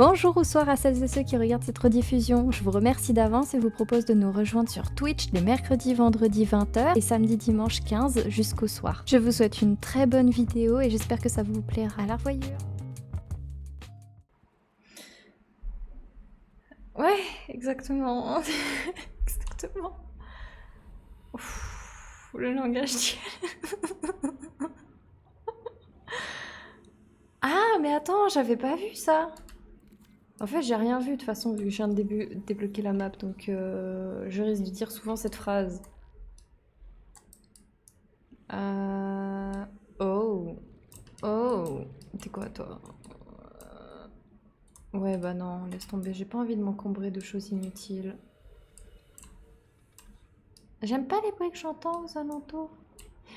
Bonjour ou soir à celles et ceux qui regardent cette rediffusion. Je vous remercie d'avance et vous propose de nous rejoindre sur Twitch les mercredis, vendredis 20h et samedi, dimanche 15 jusqu'au soir. Je vous souhaite une très bonne vidéo et j'espère que ça vous plaira. À la revoyure. Ouais, exactement. Exactement. Ouf, le langage d'hier. Ah, mais attends, j'avais pas vu ça. En fait, j'ai rien vu de toute façon, vu que je viens de débloquer la map, donc je risque de dire souvent cette phrase. Oh. Oh. T'es quoi, toi? Ouais, bah non, laisse tomber, j'ai pas envie de m'encombrer de choses inutiles. J'aime pas les bruits que j'entends aux alentours.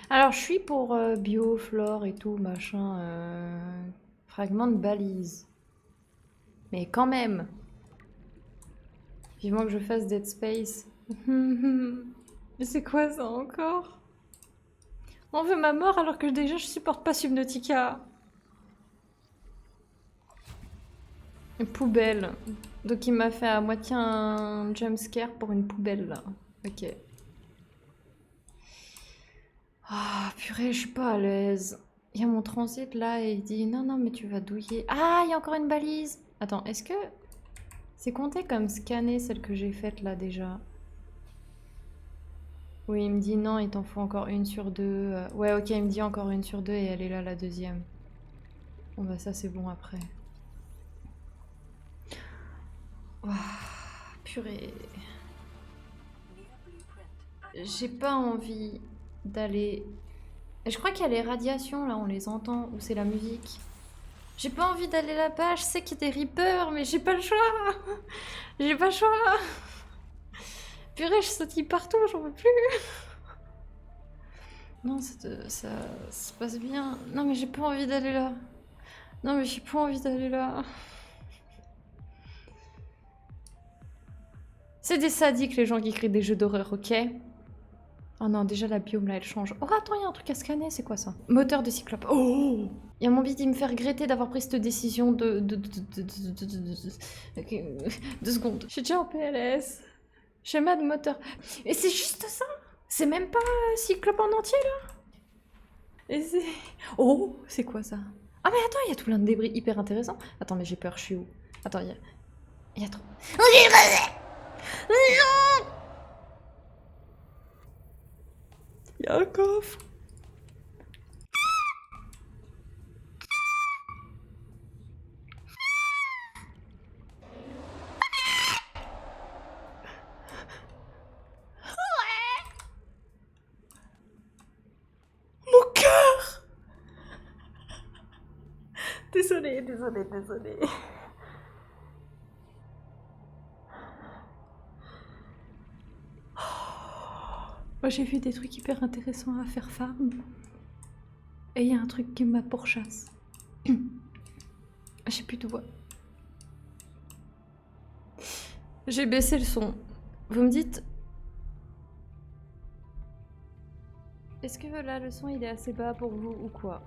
Alors, je suis pour bio, flore et tout, machin. Fragment de balise. Mais quand même. Vivement que je fasse Dead Space. Mais c'est quoi ça encore? On veut ma mort alors que déjà je supporte pas Subnautica. Une poubelle. Donc il m'a fait à moitié un jumpscare pour une poubelle là. Ok. Ah purée, je suis pas à l'aise. Il y a mon transit là et il dit non non mais tu vas douiller. Ah il y a encore une balise. Attends, est-ce que c'est compté comme scanner celle que j'ai faite là déjà? Oui, il me dit non, il t'en faut encore une sur deux. Ouais, ok, il me dit encore une sur deux et elle est là la deuxième. Bon bah ça c'est bon après. Ouah, purée. J'ai pas envie d'aller... Je crois qu'il y a les radiations là, on les entend, ou c'est la musique. J'ai pas envie d'aller là-bas, je sais qu'il y a des Reapers, mais j'ai pas le choix. J'ai pas le choix. Purée, je sautille partout, j'en veux plus. Non, ça se passe bien. Non, mais j'ai pas envie d'aller là. Non, mais j'ai pas envie d'aller là. C'est des sadiques les gens qui créent des jeux d'horreur, ok? Oh non, déjà la biome là elle change. Oh attends, il y a un truc à scanner, c'est quoi ça? Moteur de cyclope. Oh! Il y a mon bide, il me fait regretter d'avoir pris cette décision de... Ok, 2 secondes. Je suis déjà en PLS. Schéma de moteur. Et c'est juste ça? C'est même pas cyclope en entier là? Et c'est... Oh! C'est quoi ça? Ah mais attends, il y a tout plein de débris hyper intéressants. Attends, mais j'ai peur, je suis où? Attends, il y a trop... Non! Il y a un coffre. Mon cœur! Désolée, désolée, désolée. Moi j'ai vu des trucs hyper intéressants à faire farm. Et il y a un truc qui m'a pourchasse. J'ai plus de voix. J'ai baissé le son. Vous me dites... Est-ce que là le son il est assez bas pour vous ou quoi?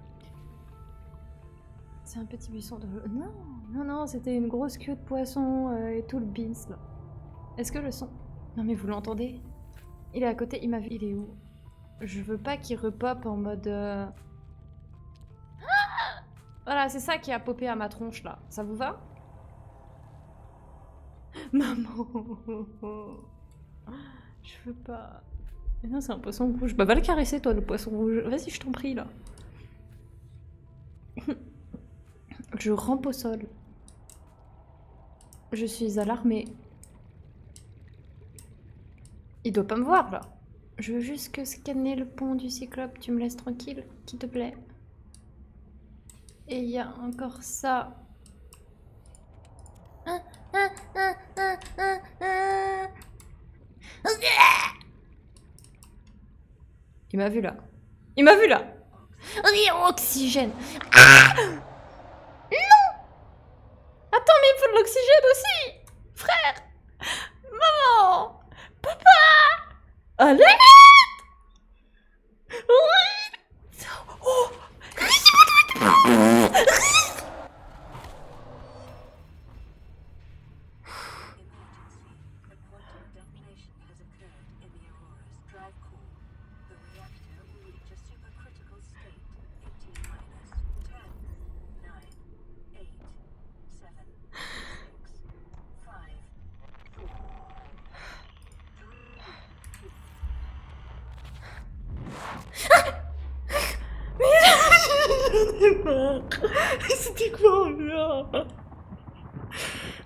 C'est un petit buisson de... Non, non, non, c'était une grosse queue de poisson et tout le beans là. Est-ce que le son... Non mais vous l'entendez? Il est à côté, il m'a vu. Il est où? Je veux pas qu'il repop en mode... Voilà, c'est ça qui a popé à ma tronche là. Ça vous va? Maman. Je veux pas... Mais non, c'est un poisson rouge. Bah va le caresser toi, le poisson rouge. Vas-y, je t'en prie là. Je rampe au sol. Je suis alarmée. Il doit pas me voir là. Je veux juste que scanner le pont du cyclope. Tu me laisses tranquille, s'il te plaît. Et il y a encore ça. Il m'a vu là. Il m'a vu là. Oxygène. Ah non. Attends, mais il faut de l'oxygène aussi. Frère. Maman. Papa. Allez. Oh. Mais c'était quoi là?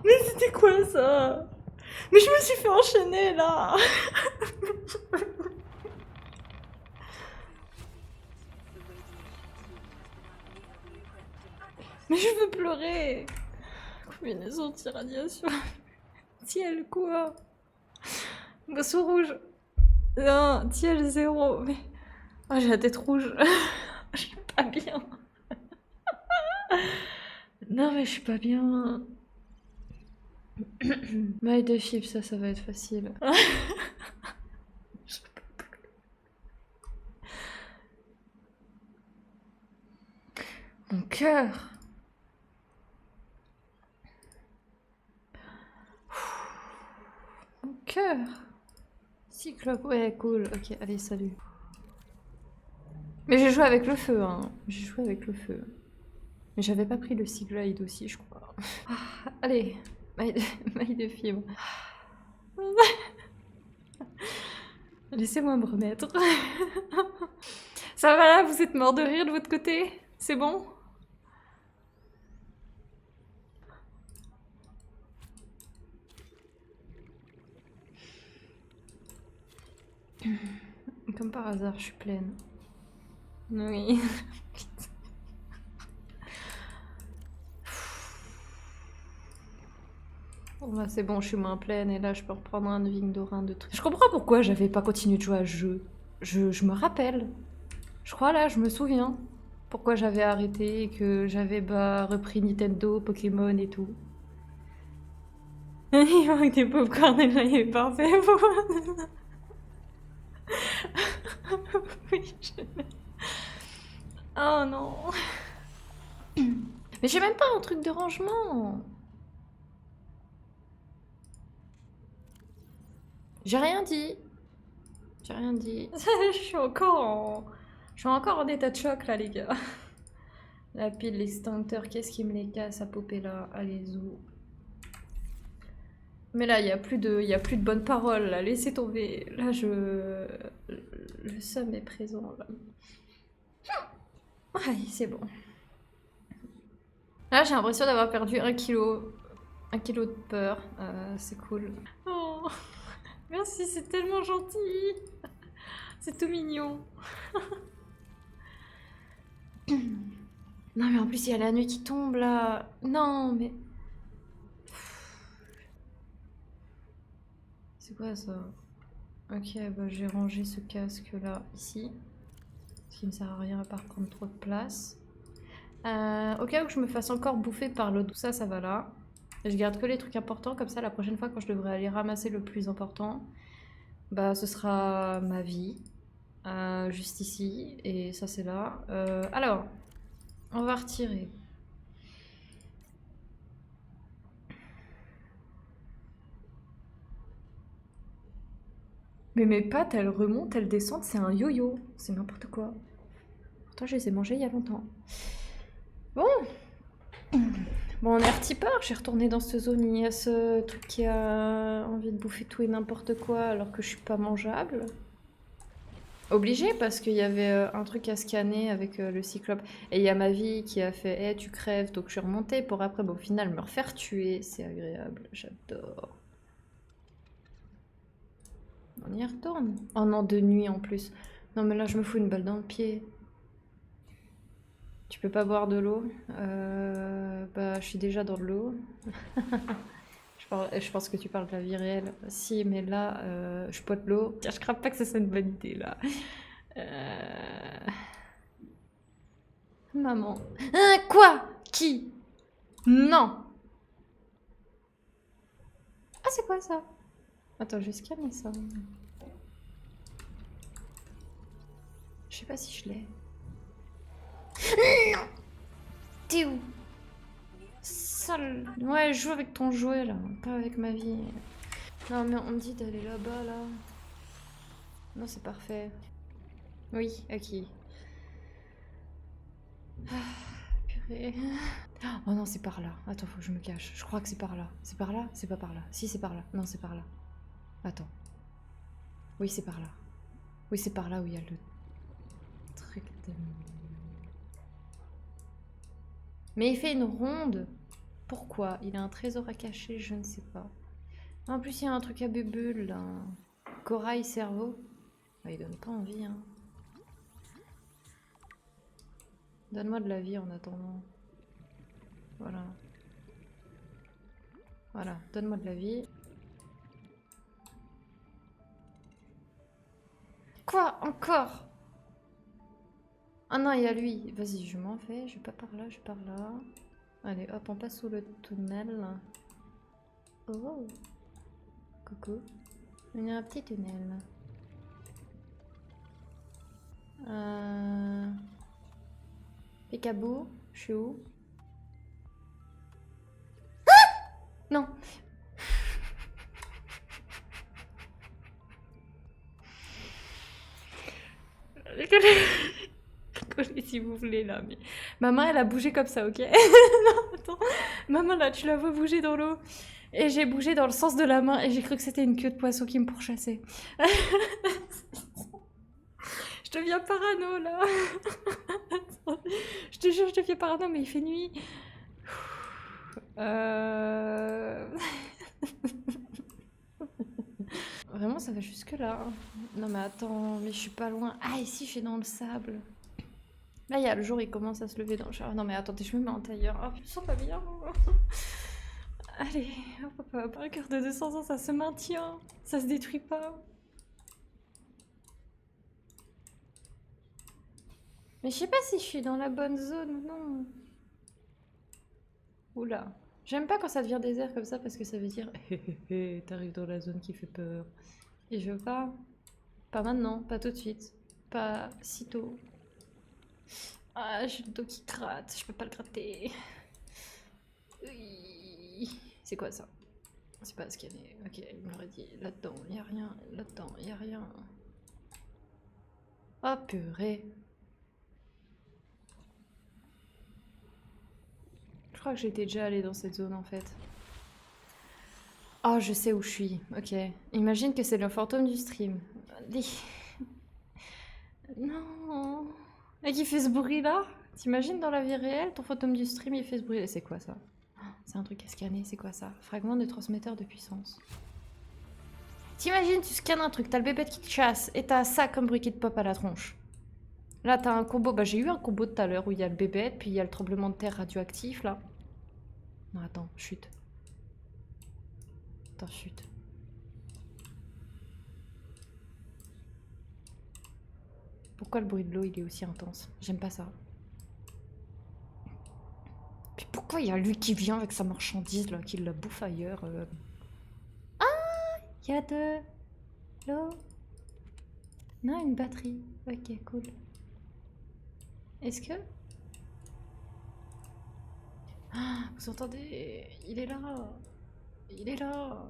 Mais c'était quoi ça? Mais je me suis fait enchaîner là. Mais je veux pleurer. Combinaison anti-radiation. Tiel quoi? Boisson rouge. Non, Tiel 0. Mais... Oh, j'ai la tête rouge. Je suis pas bien. Non mais je suis pas bien. Maille de fibre, ça va être facile. Mon cœur. Mon cœur. Cyclope, ouais, cool. Ok, allez, salut. Mais j'ai joué avec le feu, hein. J'ai joué avec le feu. Mais j'avais pas pris le Seaglide aussi, je crois. Ah, allez, maille de fibre. Laissez-moi me remettre. Ça va là, vous êtes mort de rire de votre côté? C'est bon? Comme par hasard, je suis pleine. Oui. Bon, bah, c'est bon, je suis moins pleine et là je peux reprendre un vigne d'orin de trucs. Je comprends pourquoi j'avais pas continué de jouer à ce jeu. Je me rappelle. Je crois là, je me souviens. Pourquoi j'avais arrêté et que j'avais bah, repris Nintendo, Pokémon et tout. Il manque des popcorn et là il est parfait. Oui, oh non. Mais j'ai même pas un truc de rangement. J'ai rien dit. J'ai rien dit. Je suis encore en état de choc là, les gars. La pile, l'extincteur, qu'est-ce qui me les casse à popper là? Allez, zou. Mais là, il y a plus de bonnes paroles là. Laissez tomber. Là, le seum est présent là. Allez, c'est bon. Là, j'ai l'impression d'avoir perdu 1 kilo. 1 kilo de peur. C'est cool. Oh, merci, c'est tellement gentil. C'est tout mignon. Non, mais en plus, il y a la nuit qui tombe là. Non, mais. C'est quoi ça? Ok, bah j'ai rangé ce casque là, ici. Ce qui ne sert à rien à part prendre trop de place. Au cas où je me fasse encore bouffer par l'eau, tout ça, ça va là. Et je garde que les trucs importants, comme ça la prochaine fois quand je devrais aller ramasser le plus important, bah ce sera ma vie. Juste ici, et ça c'est là. Alors, on va retirer. Mais mes pattes, elles remontent, elles descendent, c'est un yo-yo. C'est n'importe quoi. Pourtant, je les ai mangées il y a longtemps. Bon. Bon, on est retipeur. J'ai retourné dans cette zone. Il y a ce truc qui a envie de bouffer tout et n'importe quoi alors que je suis pas mangeable. Obligé parce qu'il y avait un truc à scanner avec le cyclope. Et il y a ma vie qui a fait hey, tu crèves, donc je suis remontée pour après, au final, me refaire tuer. C'est agréable. J'adore. On y retourne. Oh non, de nuit en plus. Non, mais là, je me fous une balle dans le pied. Tu peux pas boire de l'eau? Bah, je suis déjà dans de l'eau. Je pense que tu parles de la vie réelle. Si, mais là, je bois de l'eau. Je crains pas que ce soit une bonne idée, là. Maman. Quoi? Qui? Non! Ah, c'est quoi ça? Attends, je vais scanner ça. Je sais pas si je l'ai. Non! T'es où? Sale. Ouais, joue avec ton jouet là, pas avec ma vie. Non, mais on me dit d'aller là-bas là. Non, c'est parfait. Oui, ok. Purée. Oh non, c'est par là. Attends, faut que je me cache. Je crois que c'est par là. C'est par là? C'est pas par là. Si, c'est par là. Non, c'est par là. Attends. Oui, c'est par là. Oui, c'est par là où il y a le truc de... Mais il fait une ronde. Pourquoi? Il a un trésor à cacher, je ne sais pas. En plus, il y a un truc à bubule, là. Corail cerveau. Bah, il donne pas envie, hein. Donne-moi de la vie en attendant. Voilà. Voilà, donne-moi de la vie. Quoi? Encore? Ah non, il y a lui. Vas-y, je m'en vais. Je vais pas par là, je pars là. Allez, hop, on passe sous le tunnel. Oh. Coucou. Il y a un petit tunnel. Pécabou, je suis où? Non. Rigolez si vous voulez là, mais ma main elle a bougé comme ça, ok? Non, attends, ma main là, tu la vois bouger dans l'eau. Et j'ai bougé dans le sens de la main et j'ai cru que c'était une queue de poisson qui me pourchassait. Je deviens parano là. Je te jure, je deviens parano, mais il fait nuit. Vraiment, ça va jusque là. Non mais attends, mais je suis pas loin. Ah, ici, je suis dans le sable. Là, il y a le jour, il commence à se lever dans le char. Non mais attendez, je me mets en tailleur. Oh, je me sens pas bien. Allez, hop, hop, hop. Un cœur de 200 ans, ça se maintient. Ça se détruit pas. Mais je sais pas si je suis dans la bonne zone ou non. Oula. J'aime pas quand ça devient désert comme ça parce que ça veut dire t'arrives dans la zone qui fait peur. Et je veux pas. Pas maintenant, pas tout de suite. Pas si tôt. Ah, j'ai le dos qui gratte, je peux pas le gratter. C'est quoi ça? C'est pas scanné. Ok, il m'aurait dit là-dedans, y a rien. Là-dedans, y a rien. Oh purée. Je crois que j'étais déjà allée dans cette zone en fait. Oh, je sais où je suis. Ok. Imagine que c'est le fantôme du stream. Non. Et qui fait ce bruit là? T'imagines dans la vie réelle, ton fantôme du stream il fait ce bruit. C'est quoi ça? C'est un truc à scanner, c'est quoi ça? Fragment de transmetteur de puissance. T'imagines, tu scannes un truc, t'as le bébé qui te chasse et t'as ça comme bruit qui te pop à la tronche. Là, t'as un combo. Bah, j'ai eu un combo tout à l'heure où il y a le bébé, puis il y a le tremblement de terre radioactif là. Non, attends, chute. Attends, chute. Pourquoi le bruit de l'eau il est aussi intense? J'aime pas ça. Puis pourquoi il y a lui qui vient avec sa marchandise là, qui la bouffe ailleurs Ah, il y a de l'eau. Non, une batterie. Ok, cool. Est-ce que... Ah, vous entendez? Il est là. Il est là.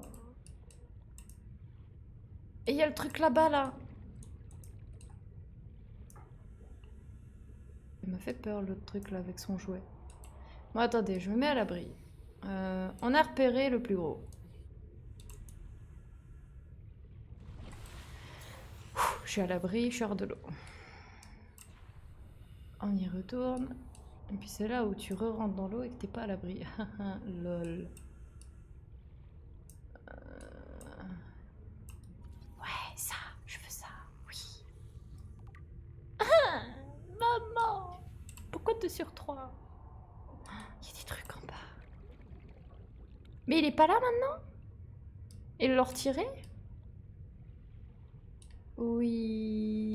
Et il y a le truc là-bas, là. Il m'a fait peur, l'autre truc, là, avec son jouet. Bon, attendez, je me mets à l'abri. On a repéré le plus gros. Je suis à l'abri, je suis hors de l'eau. On y retourne. Et puis c'est là où tu re-rentres dans l'eau et que t'es pas à l'abri. Lol. Ouais, ça, je veux ça, oui. Maman, pourquoi 2 sur 3? Il y a des trucs en bas. Mais il est pas là maintenant? Il l'a retiré? Oui.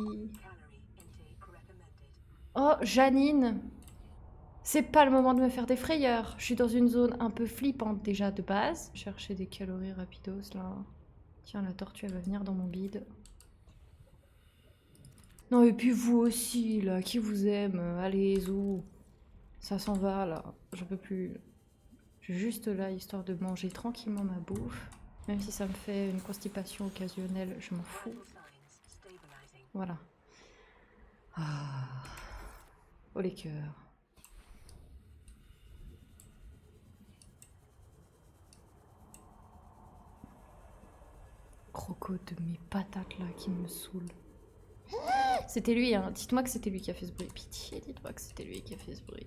Oh, Janine. C'est pas le moment de me faire des frayeurs. Je suis dans une zone un peu flippante déjà de base. Chercher des calories rapidos là. Tiens, la tortue elle va venir dans mon bide. Non et puis vous aussi là, qui vous aime? Allez, zou. Ça s'en va là, j'en peux plus. Je suis juste là histoire de manger tranquillement ma bouffe. Même si ça me fait une constipation occasionnelle, je m'en fous. Voilà. Ah. Oh les cœurs. Croco de mes patates là qui me saoulent. C'était lui, hein. Dites-moi que c'était lui qui a fait ce bruit. Pitié, dites-moi que c'était lui qui a fait ce bruit.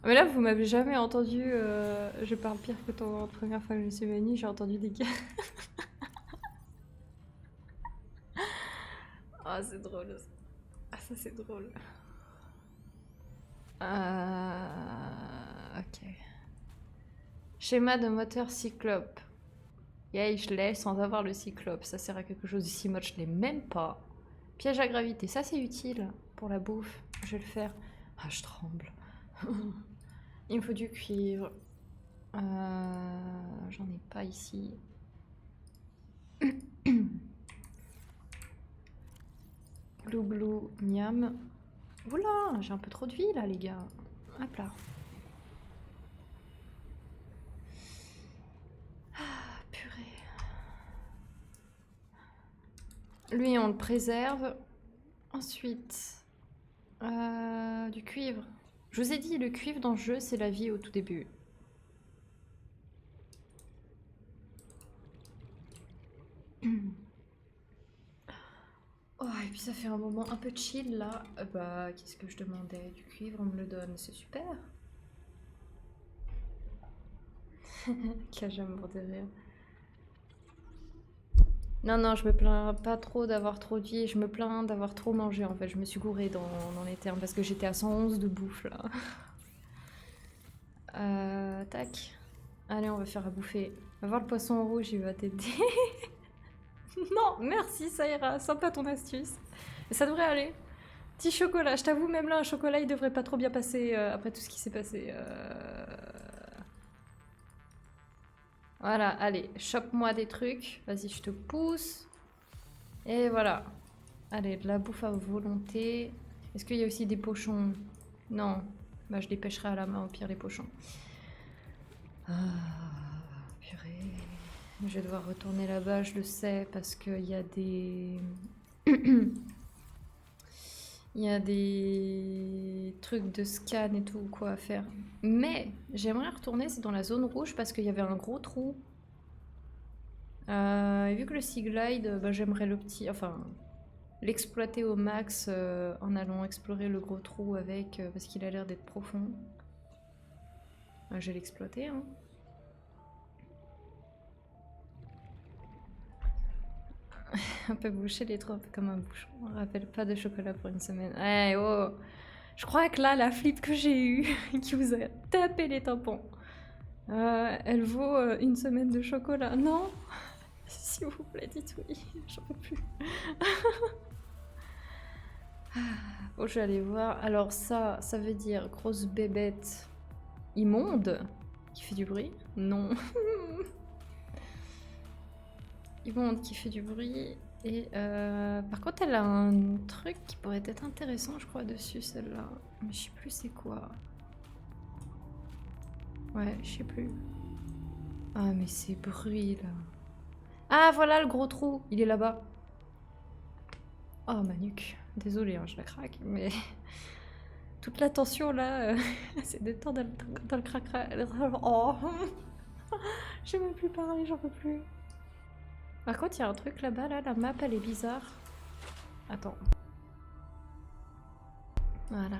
Mais là, vous m'avez jamais entendu. Je parle pire que ton première fois que je suis venue. J'ai entendu des gars. Ah, c'est drôle. Ah, ça, c'est drôle. Ok. Schéma de moteur cyclope. Yay, je l'ai sans avoir le cyclope. Ça sert à quelque chose ici, mode je l'ai même pas. Piège à gravité, ça c'est utile pour la bouffe. Je vais le faire. Ah, je tremble. Il me faut du cuivre. J'en ai pas ici. Glou glou, miam. Oula, j'ai un peu trop de vie là, les gars. Hop là. Ah, purée. Lui, on le préserve. Ensuite, du cuivre. Je vous ai dit, le cuivre dans le jeu, c'est la vie au tout début. Oh, et puis ça fait un moment un peu chill là. Bah, qu'est-ce que je demandais? Du cuivre, on me le donne, c'est super. Quel j'aime pour de rire. Non, non, je me plains pas trop d'avoir trop de vie, je me plains d'avoir trop mangé en fait. Je me suis gourée dans les termes parce que j'étais à 111 de bouffe là. Tac. Allez, on va faire à bouffer. Va voir le poisson rouge, il va t'aider. Non, merci, ça ira. Sympa ton astuce. Mais ça devrait aller. Petit chocolat, je t'avoue, même là, un chocolat, il devrait pas trop bien passer après tout ce qui s'est passé. Voilà, allez, chope-moi des trucs. Vas-y, je te pousse. Et voilà. Allez, de la bouffe à volonté. Est-ce qu'il y a aussi des pochons? Non. Bah, je les pêcherai à la main, au pire, les pochons. Ah, purée. Je vais devoir retourner là-bas, je le sais, parce qu'il y a des... Il y a des trucs de scan et tout quoi à faire. Mais j'aimerais retourner, c'est dans la zone rouge parce qu'il y avait un gros trou. Et vu que le Sea Glide, bah, j'aimerais le petit, enfin l'exploiter au max en allant explorer le gros trou avec, parce qu'il a l'air d'être profond. Je vais l'exploiter, hein. Un peu bouché les trous, un peu comme un bouchon. On rappelle pas de chocolat pour une semaine. Eh oh! Je crois que là, la flip que j'ai eue, qui vous a tapé les tampons, elle vaut une semaine de chocolat. Non? S'il vous plaît, dites oui. J'en peux plus. Oh, je vais aller voir. Alors ça veut dire grosse bébête immonde qui fait du bruit? Non. Immonde qui fait du bruit. Et par contre, elle a un truc qui pourrait être intéressant, je crois, dessus, celle-là. Mais je sais plus c'est quoi. Ouais, je sais plus. Ah, mais ces bruits, là. Ah, voilà le gros trou. Il est là-bas. Oh, ma nuque. Désolée, hein, je la craque, mais... Toute la tension, là, c'est de temps dans le crac-crac. Oh. Je vais même plus parler, j'en peux plus. Par contre, il y a un truc là-bas, là, la map, elle est bizarre. Attends. Voilà.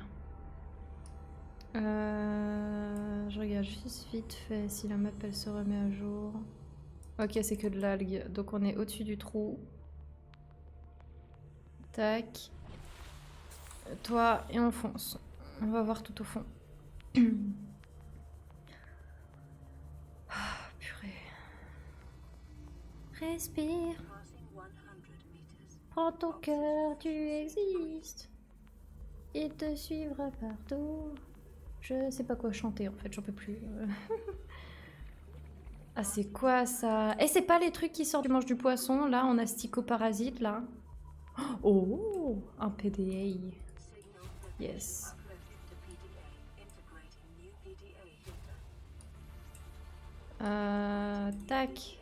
Je regarde juste vite fait si la map, elle se remet à jour. Ok, c'est que de l'algue. Donc on est au-dessus du trou. Tac. Toi, et on fonce. On va voir tout au fond. Ah, purée. Respire. Prends ton cœur, tu existes. Il te suivra partout. Je sais pas quoi chanter en fait, j'en peux plus. Ah, c'est quoi ça? Et c'est pas les trucs qui sortent du manche du poisson, là, en asticoparasite, là? Oh, un PDA. Yes. Tac.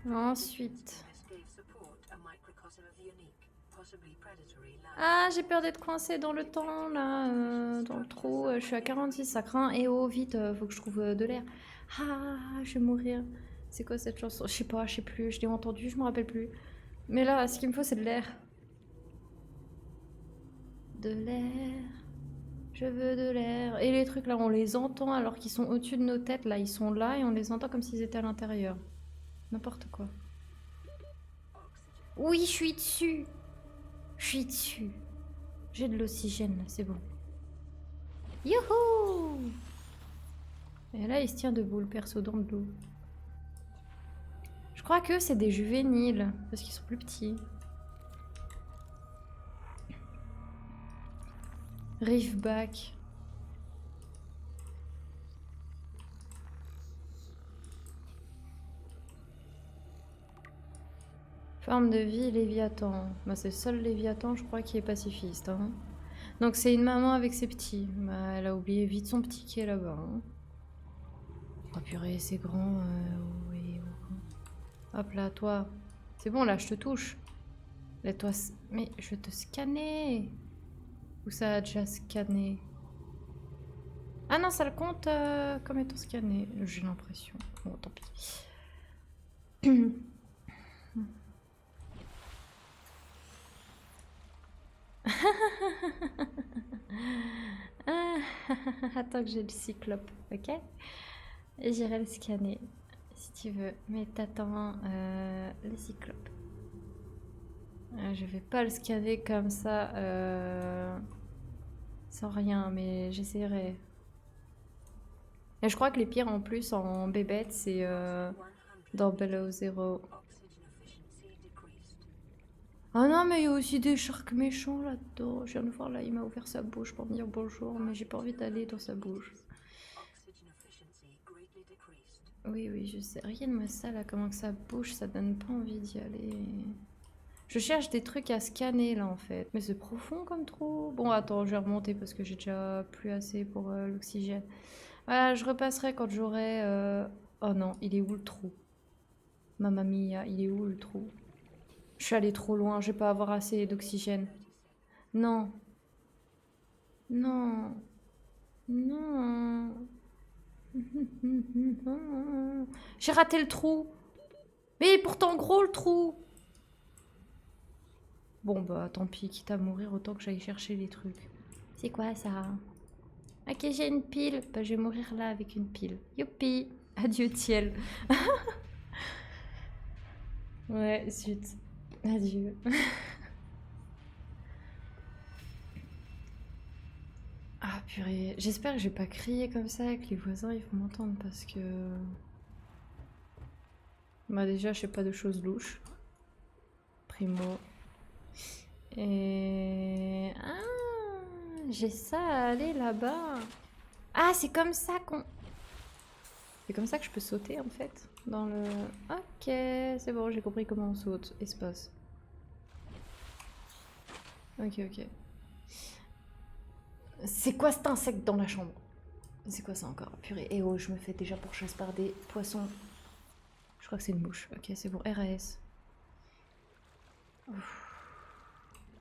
Ensuite. Ah, j'ai peur d'être coincée dans le temps, là, dans le trou. Je suis à 46, ça craint. Et oh, vite, faut que je trouve de l'air. Ah, je vais mourir. C'est quoi cette chanson? Je sais pas, je sais plus. Je l'ai entendu, je me rappelle plus. Mais là, ce qu'il me faut, c'est de l'air. De l'air. Je veux de l'air. Et les trucs là, on les entend alors qu'ils sont au-dessus de nos têtes. Là, ils sont là et on les entend comme s'ils étaient à l'intérieur. N'importe quoi. Oui, je suis dessus. Je suis dessus. J'ai de l'oxygène là, c'est bon. Youhou! Et là, il se tient debout, le perso dans de l'eau. Je crois que c'est des juvéniles, parce qu'ils sont plus petits. Reefback. Forme de vie, Léviathan. Bah, c'est le seul Léviathan, je crois, qui est pacifiste. Hein. Donc c'est une maman avec ses petits. Bah, elle a oublié vite son petit qui est là-bas. Hein. Oh purée, c'est grand. Oui. Hop là, toi. C'est bon, là, je te touche. Laisse-toi... Mais je vais te scanner. Ou ça a déjà scanné? Ah non, ça le compte comme étant scanné. J'ai l'impression. Bon, tant pis. Attends que j'ai le cyclope, ok? Et j'irai le scanner, si tu veux. Mais t'attends le cyclope. Je vais pas le scanner comme ça, sans rien, mais j'essaierai. Et je crois que les pires en plus en bébête, c'est dans Below Zero. Oh non, mais il y a aussi des sharks méchants là-dedans. Je viens de voir là, il m'a ouvert sa bouche pour me dire bonjour, mais j'ai pas envie d'aller dans sa bouche. Oui, je sais. Regarde-moi ça là, comment que ça bouge, ça donne pas envie d'y aller. Je cherche des trucs à scanner là en fait. Mais c'est profond comme trou. Bon, attends, je vais remonter parce que j'ai déjà plus assez pour l'oxygène. Voilà, je repasserai quand j'aurai. Oh non, il est où le trou? Mamma mia, il est où le trou? Je suis allée trop loin, je vais pas avoir assez d'oxygène. Non. Non. Non. J'ai raté le trou. Mais pourtant gros le trou. Bon bah tant pis, quitte à mourir, autant que j'aille chercher les trucs. C'est quoi ça? Ok, j'ai une pile. Bah je vais mourir là avec une pile. Youpi. Adieu ciel. Ouais, zut. Adieu. Ah purée, j'espère que je vais pas crier comme ça et que les voisins ils vont m'entendre parce que... Bah déjà je sais pas de choses louches. Primo. Et... Ah, j'ai ça à aller là-bas. Ah c'est comme ça qu'on... C'est comme ça que je peux sauter en fait. Dans le... Ok, c'est bon, j'ai compris comment on saute. Espace. Ok. C'est quoi cet insecte dans la chambre? C'est quoi ça encore? Purée. Et oh, je me fais déjà pourchasse par des poissons. Je crois que c'est une mouche. Ok, c'est bon. RAS. Ouf.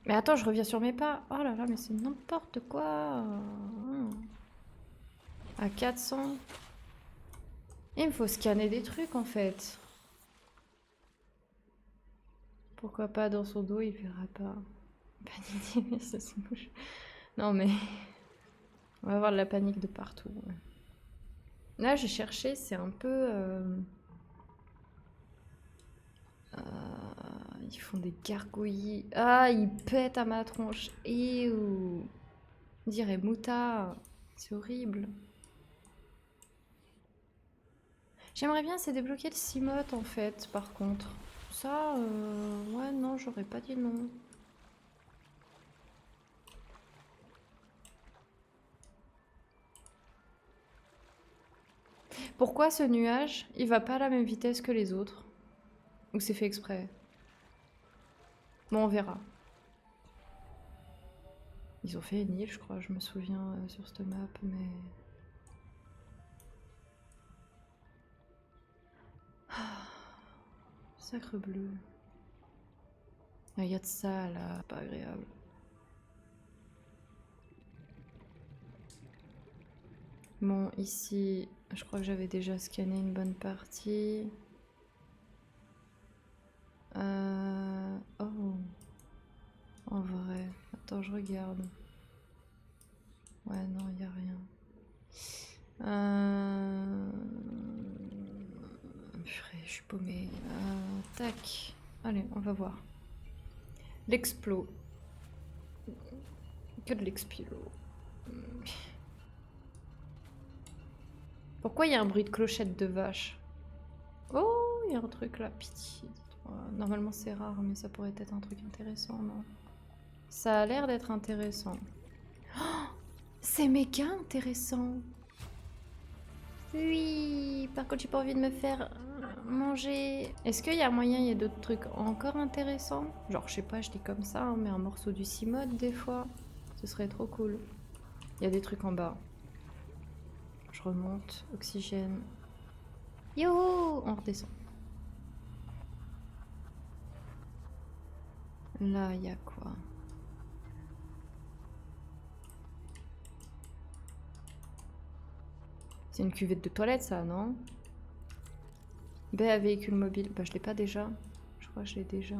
Mais attends, je reviens sur mes pas. Oh là là, mais c'est n'importe quoi. À 400. Il me faut scanner des trucs en fait. Pourquoi pas dans son dos, il verra pas. Panique, mais ça se bouge. Non mais... On va avoir de la panique de partout. Là, j'ai cherché, c'est un peu... ils font des gargouillis. Ah, ils pètent à ma tronche. Ew. On dirait Mouta. C'est horrible. J'aimerais bien c'est débloquer le Cimote en fait, par contre. Ça, ouais, non, j'aurais pas dit non. Pourquoi ce nuage, il va pas à la même vitesse que les autres? Ou c'est fait exprès? Bon, on verra. Ils ont fait une île, je crois, je me souviens sur cette map, mais... Sacre bleu. Il y a de ça là, pas agréable. Bon, ici, je crois que j'avais déjà scanné une bonne partie. Oh. En vrai. Attends, je regarde. Ouais, non, il n'y a rien. Purée, je suis paumée. Tac. Allez, on va voir. L'explo. Que de l'explo. Pourquoi il y a un bruit de clochette de vache? Oh, il y a un truc là, pitié. Normalement c'est rare, mais ça pourrait être un truc intéressant, non? Ça a l'air d'être intéressant. Oh, c'est méga intéressant. Oui, par contre j'ai pas envie de me faire manger. Est-ce qu'il y a moyen, il y a d'autres trucs encore intéressants? Genre, je sais pas, je dis comme ça, hein, mais un morceau du Cimode des fois. Ce serait trop cool. Il y a des trucs en bas. Je remonte, oxygène. Yo, on redescend. Là, il y a quoi? C'est une cuvette de toilette, ça, non? B à véhicule mobile. Bah, je l'ai pas déjà. Je crois que je l'ai déjà.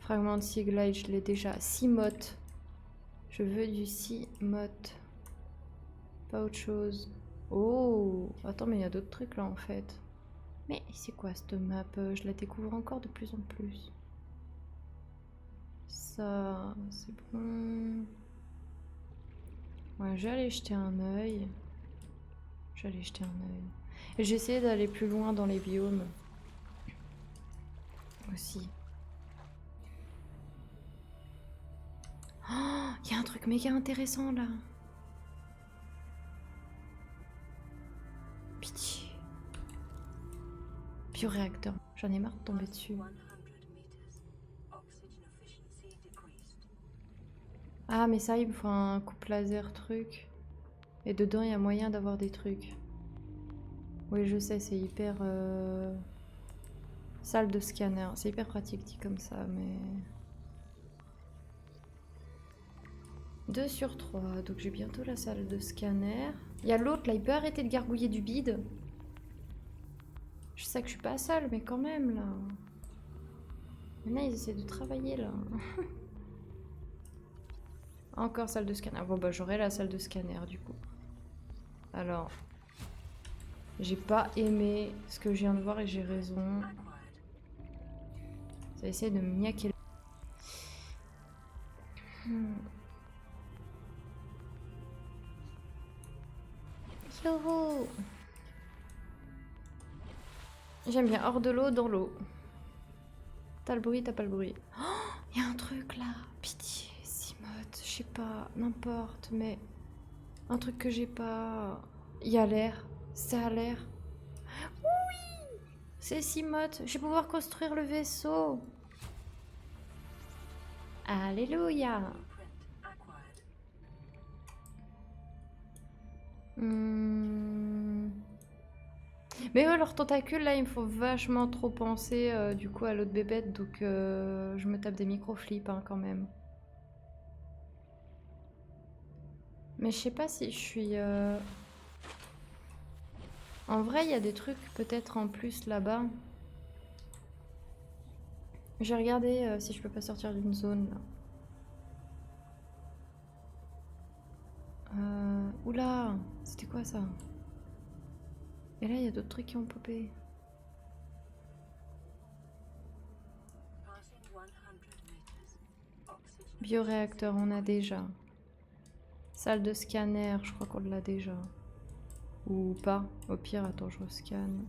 Fragment de Sea-Glide, je l'ai déjà. Cimote. Je veux du Cimote. Pas autre chose. Oh! Attends, mais il y a d'autres trucs là en fait. Mais c'est quoi cette map? Je la découvre encore de plus en plus. Ça, c'est bon. Ouais, je vais aller jeter un œil. Je vais aller jeter un œil. Et j'ai essayé d'aller plus loin dans les biomes. Aussi. Oh, il y a un truc méga intéressant là. Pitié. Bioréacteur. J'en ai marre de tomber dessus. Ah, mais ça, il me faut un coupe laser truc. Et dedans, il y a moyen d'avoir des trucs. Oui, je sais, c'est hyper... Salle de scanner. C'est hyper pratique dit comme ça, mais... 2 sur 3. Donc j'ai bientôt la salle de scanner. Il y a l'autre, là, il peut arrêter de gargouiller du bide. Je sais que je suis pas seule, mais quand même, là. Maintenant, ils essaient de travailler, là. Encore salle de scanner. Bon, bah, j'aurai la salle de scanner, du coup. Alors... J'ai pas aimé ce que je viens de voir et j'ai raison. Ça essaie de me niaquer. Yo. J'aime bien hors de l'eau, dans l'eau. T'as le bruit, t'as pas le bruit. Oh, y a un truc là. Pitié, Cimote, je sais pas, n'importe, mais un truc que j'ai pas. Y a l'air, ça a l'air. Oui, c'est Cimote. Je vais pouvoir construire le vaisseau. Alléluia. Mais ouais, leurs tentacules, là, il me faut vachement trop penser du coup à l'autre bébête, donc je me tape des micro-flips hein, quand même. Mais je sais pas si je suis... En vrai, il y a des trucs peut-être en plus là-bas. J'ai regardé si je peux pas sortir d'une zone. Là. Oula, c'était quoi ça? Et là, il y a d'autres trucs qui ont popé. Bioréacteur, on a déjà. Salle de scanner, je crois qu'on l'a déjà. Ou pas. Au pire, attends, je rescanne.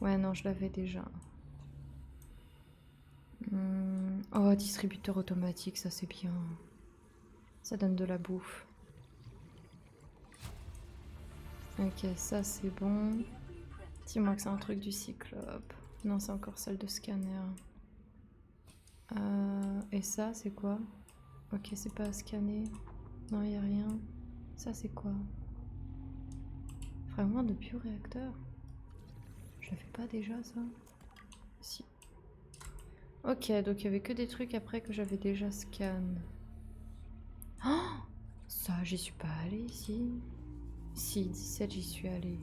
Ouais, non, je l'avais déjà. Oh, distributeur automatique, ça c'est bien. Ça donne de la bouffe. Ok, ça c'est bon. Dis-moi que c'est un truc du cyclope. Non, c'est encore salle de scanner. Et ça, c'est quoi? Ok, c'est pas à scanner. Non, y a rien. Ça, c'est quoi? Fragment de bioréacteur. Je le fais pas déjà, ça? Si. Ok, donc il y avait que des trucs après que j'avais déjà scan. Oh, ça, j'y suis pas allée ici. Si, 17, j'y suis allée.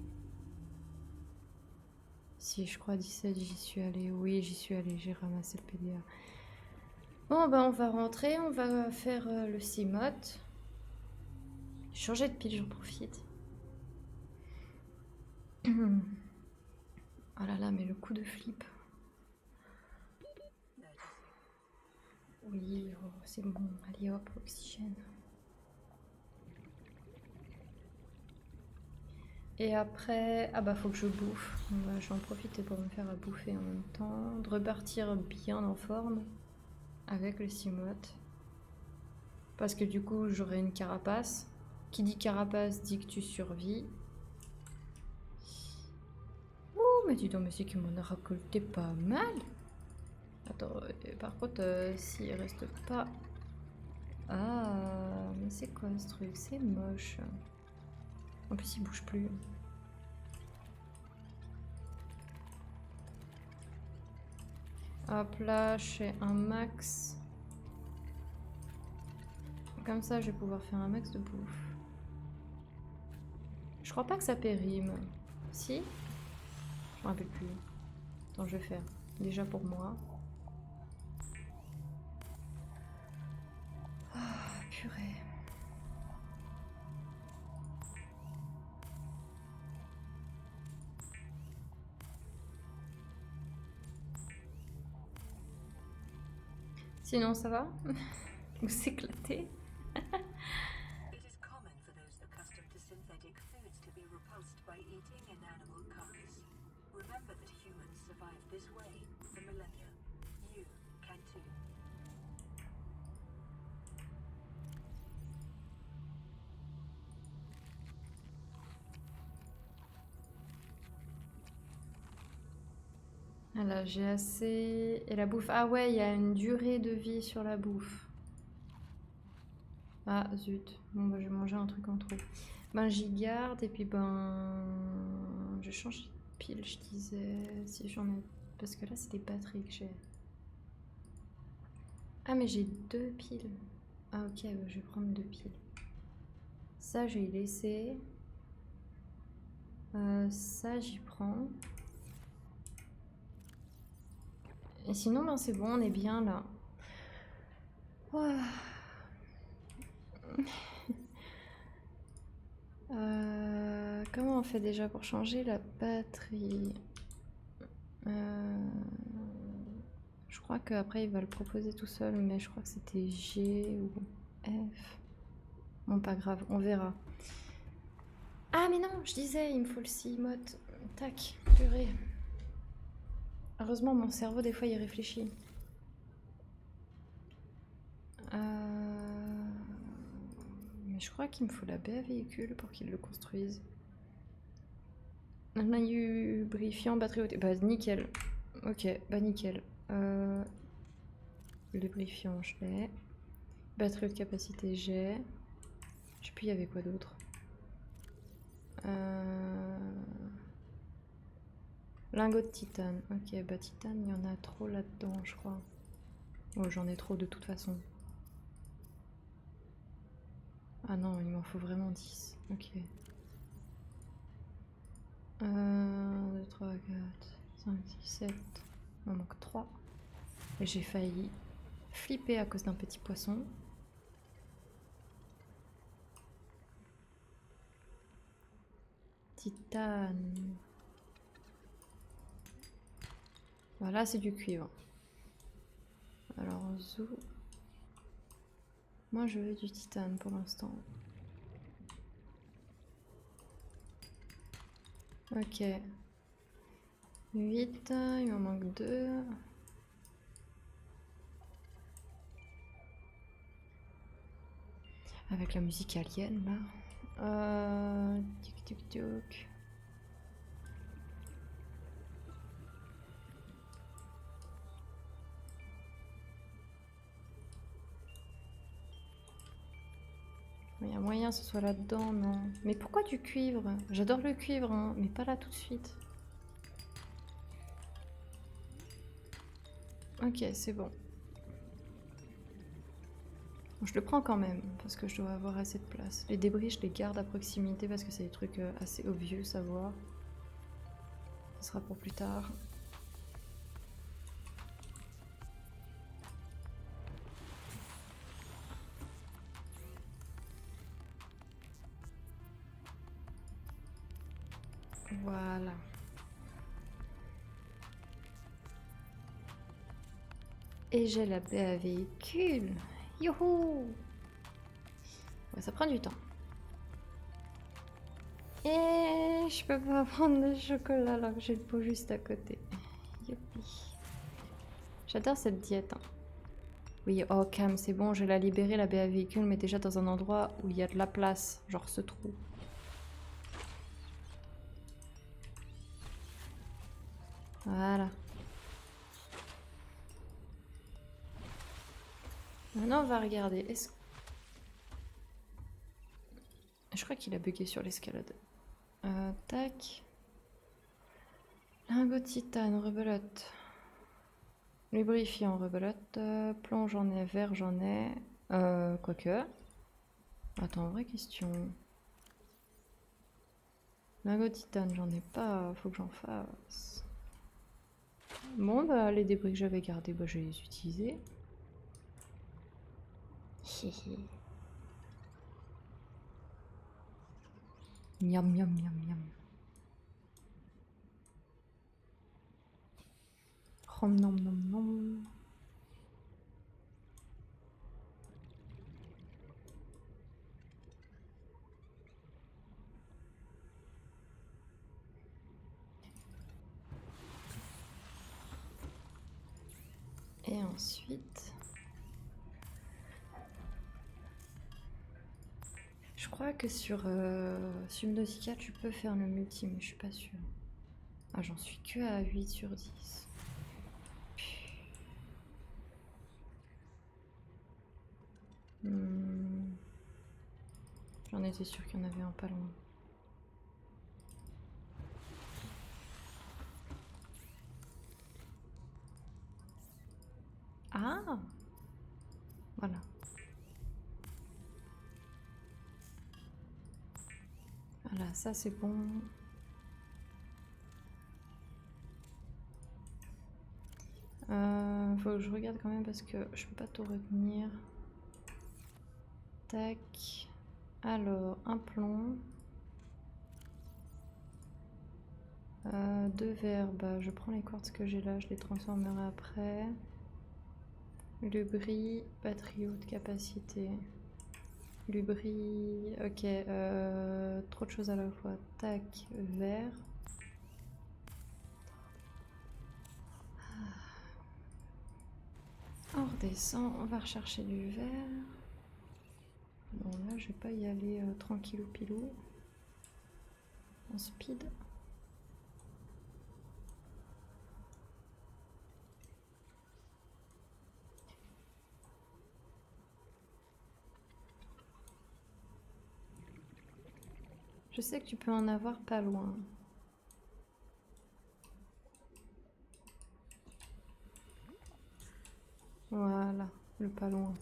Si, je crois 17, j'y suis allée. Oui, j'y suis allée, j'ai ramassé le PDA. Bon, bah on va rentrer, on va faire le CMOT. Changer de pile, j'en profite. Oh là là, mais le coup de flip. Oui, oh, c'est bon. Allez hop, oxygène. Et après, ah bah faut que je bouffe. Bah, j'en profite pour me faire à bouffer en même temps. De repartir bien en forme avec le CMOT. Parce que du coup, j'aurai une carapace. Qui dit carapace dit que tu survis. Ouh, mais dis donc, mais c'est qu'il m'en a récolté pas mal. Attends, par contre, s'il reste pas... Ah, mais c'est quoi ce truc? C'est moche. En plus, il bouge plus. Hop là, je fais un max. Comme ça, je vais pouvoir faire un max de bouffe. Je crois pas que ça périme. Si? Je me rappelle plus. Attends, je vais faire. Déjà pour moi. Ah, purée. Sinon, ça va? Vous s'éclatez? It is common for those accustomed to synthetic foods to be repulsed by eating inanimate carcass. Remember that humans survived this way for millennia. You can too. Voilà, j'ai assez... Et la bouffe... Ah ouais, il y a une durée de vie sur la bouffe. Ah, zut. Bon, bah, je vais manger un truc en trop. Ben, j'y garde et puis ben... Je change de pile, je disais, si j'en ai... Parce que là, c'est des batteries que j'ai. Ah, mais j'ai 2 piles. Ah, ok, bah, je vais prendre 2 piles. Ça, je vais y laisser. Ça, j'y prends. Et sinon, ben, c'est bon, on est bien là. Ouah. Comment on fait déjà pour changer la batterie? Je crois qu'après il va le proposer tout seul, mais je crois que c'était G ou F. Bon, pas grave, on verra. Ah, mais non, je disais, il me faut le CMOT. Tac, purée. Heureusement, mon cerveau, des fois, il réfléchit. Mais je crois qu'il me faut la BA véhicule pour qu'il le construise. On a eu lubrifiant, batterie haute. Bah, nickel. Ok, bah, nickel. Lubrifiant, je l'ai. Batterie haute capacité, j'ai. Je sais plus, il y avait quoi d'autre. Lingot de titane. Ok, bah, titane, il y en a trop là-dedans, je crois. Oh, j'en ai trop de toute façon. Ah non, il m'en faut vraiment 10. Ok. 1, 2, 3, 4, 5, 6, 7. Il m'en manque 3. Et j'ai failli flipper à cause d'un petit poisson. Titane. Voilà, c'est du cuivre. Alors, zou. Moi, je veux du titane pour l'instant. Ok. 8, il m'en manque 2. Avec la musique alien, là. Tic tic tic. Il y a moyen que ce soit là-dedans, non? Mais pourquoi du cuivre? J'adore le cuivre, hein, mais pas là tout de suite. Ok, c'est bon. Bon, je le prends quand même, parce que je dois avoir assez de place. Les débris, je les garde à proximité parce que c'est des trucs assez obvieux à voir. Ce sera pour plus tard. Voilà. Et j'ai la baie à véhicule. Youhou! Ouais, ça prend du temps. Et je peux pas prendre de chocolat alors que j'ai le pot juste à côté. Youpi. J'adore cette diète. Hein. Oui, oh Cam, c'est bon, je l'ai libéré la baie à véhicule, mais déjà dans un endroit où il y a de la place, genre ce trou. Voilà. Maintenant, on va regarder. Est-ce... Je crois qu'il a bugué sur l'escalade. Tac. Lingot de titane, rebelote. Lubrifiant, rebelote. Plomb, j'en ai. Verre, j'en ai. Quoique. Attends, vraie question. Lingot de titane, j'en ai pas. Faut que j'en fasse. Bon, bah, les débris que j'avais gardés, bah, je vais les utiliser. Miam, miam, miam, miam. Nom, nom, nom, nom. Et ensuite... Je crois que sur Subnautica, tu peux faire le multi, mais je suis pas sûre. Ah, j'en suis que à 8 sur 10. J'en étais sûre qu'il y en avait un pas loin. Ah! Voilà. Voilà, ça c'est bon. Faut que je regarde quand même parce que je peux pas tout retenir. Tac. Alors, un plomb. 2 verres, bah, je prends les quartz que j'ai là, je les transformerai après. Le bris, batterie haute capacité. Lubri, ok, trop de choses à la fois. Tac, vert. On redescend, on va rechercher du vert. Bon là je vais pas y aller tranquillou pilou. En speed. Je sais que tu peux en avoir pas loin. Voilà, le pas loin.